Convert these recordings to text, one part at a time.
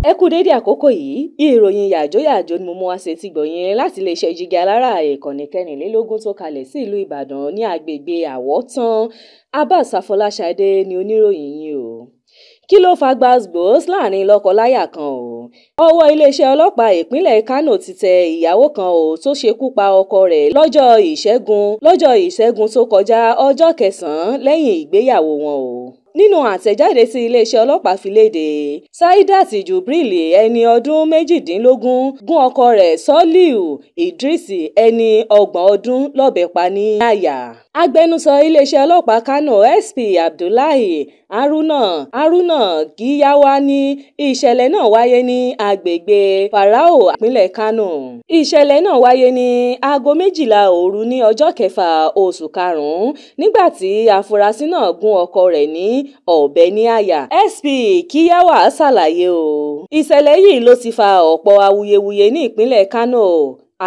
Ẹ kú dédé àkókò yìí, ìròyìn yàjóyàjó ni mo mú wá sétí gbọ̀yìn láti iléeṣẹ́ Jígí Alára ìkànnì 24 tó kalẹ̀ sí ìlú Ìbàdàn ní agbègbè Àwọ̀tán. Abbas Afọláṣadé ni oníròyìn yín o. Kí ló fa gbàsgbòs láàrin lọ́kọ-láyà kan o? Ọwọ́ iléeṣẹ́ ọlọ́pàá ìpínlẹ̀ Kánò ti tẹ ìyàwó kan o tó ṣekú pa ọkọ rẹ̀ lọ́jọ́ ìṣẹ́gun tó kọjá ọjọ́ 9 lẹ́yìn ìgbéyàwó wọn o. Nínú àtẹ̀jáde tí iléeṣẹ́ ọlọ́pàá fi léde, Saidat Jubril ẹni ọdún 18 gún ọkọ rẹ̀ Soliu Idris ẹni 30 ọdún lọ́bẹ pa ní àyà. Agbẹnusọ iléeṣẹ́ ọlọ́pàá Kánò SP Abdullahi Haruna Giyawa ní ìṣẹ̀lẹ̀ náà wáyé ní agbègbè Farao, ìpínlẹ̀ Kánò. Ìṣẹ̀lẹ̀ náà wáyé ní aago 12 òru ní ọjọ́ 6 oṣù karùn-ún nígbà tí afurasí náà gún ọkọ rẹ̀ ní ọ̀bẹ ní àyà. SP Giyawa ṣàlàyé o. Ìṣẹ̀lẹ̀ yìí ló ti fa ọ̀pọ̀ awuyewuye ní ìpínlẹ̀ Kánò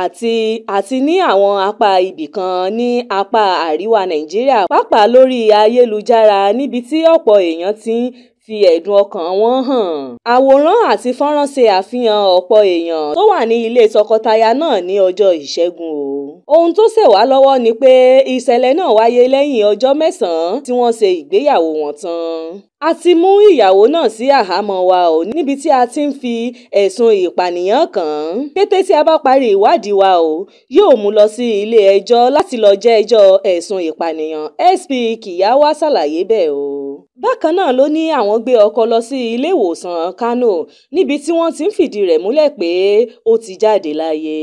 àti ní àwọn apá ibìkan ní apá àríwá Nàìjíríà, pàápàá lórí ayélujára níbi tí ọ̀pọ̀ èèyàn ti ń fi ẹ̀dùn ọkàn wọn hàn. Àwòrán àti fọ́nrán ṣe àfihàn ọ̀pọ̀ èèyàn tó wà ní ilé tọkọtaya náà ní ọjọ́ ìṣẹ́gun o. Ohun tó ṣẹ̀ wá lọ́wọ́ ni pé ìṣẹ̀lẹ̀ náà wáyé lẹ́yìn ọjọ́ 9 tí wọ́n ṣe ìgbéyàwó wọn tán. A ti mú ìyàwó náà sí àhámọ́ wa o níbi tí a ti ń fi ẹ̀sùn ìpànìyàn kàn án. Kété tí a bá parí ìwádìí wa o, yóò mú lọ sí ilé ẹjọ́ láti lọ jẹ́jọ́ ẹ̀sùn ìpànìyàn. SP Giyawa ṣàlàyé bẹ́ẹ̀ o. Bákan náà ló ní àwọn gbé ọkọ lọ sí ilé ìwòsàn Kánò níbi tí wọ́n ti ń fìdí rẹ̀ múlẹ̀ pé ó ti jáde láyé.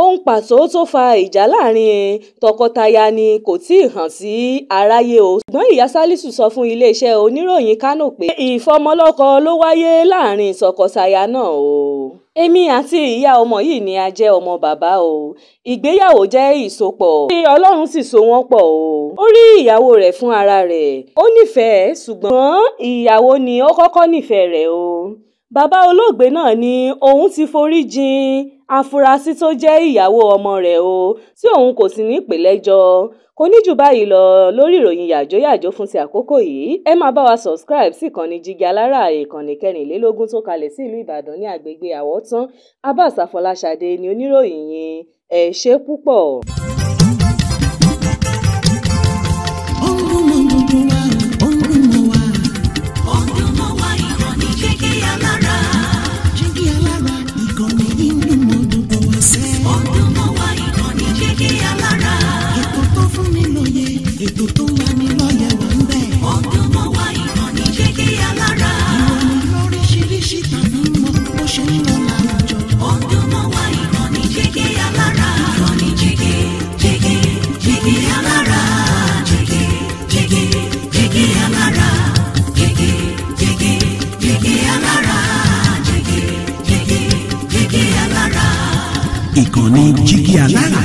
Ohun pàtó tó fa ìjà láàrin tọkọtaya ni kò tíì hàn sí aráyé o, ṣùgbọ́n ìyá Sálísù sọ fún iléeṣẹ́ oníròyìn Kánò pé ìfọmọlọ́kọ ló wáyé láàrin tọkọtaya náà o. Èmi àti ìyá ọmọ yìí ni a jẹ́ ọmọ bàbá o. Ìgbéyàwó jẹ́ ìsopọ̀ tí Ọlọ́run sì so wọ́n pọ̀ o. Ó rí ìyàwó rẹ̀ fún ara rẹ̀, ó nífẹ̀ẹ́, ṣùgbọ́n ìyàwó ni ó kọ́kọ́ nífẹ̀ẹ́ rẹ̀ o. Bàbá olóògbé náà ní òun ti forí jìn afurasí tó jẹ́ ìyàwó ọmọ rẹ̀ o, tí òun kò sì ní pè lẹ́jọ́. Kò ní jù báyìí lọ lórí ìròyìn yàjóyàjó fún ti àkókò yìí. Ẹ máa bá wa subscribe sí ìkànnì Jígí Alára ìkànnì 24 tó kalẹ̀ sí ìlú Ìbàdàn ní agbègbè Àwọ̀tán. Abbas Afọláṣadé ni oníròyìn yín. Ẹ ṣé púpọ̀. Ìkànnì Jígí Alára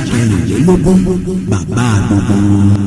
24, bàbá gbogbo.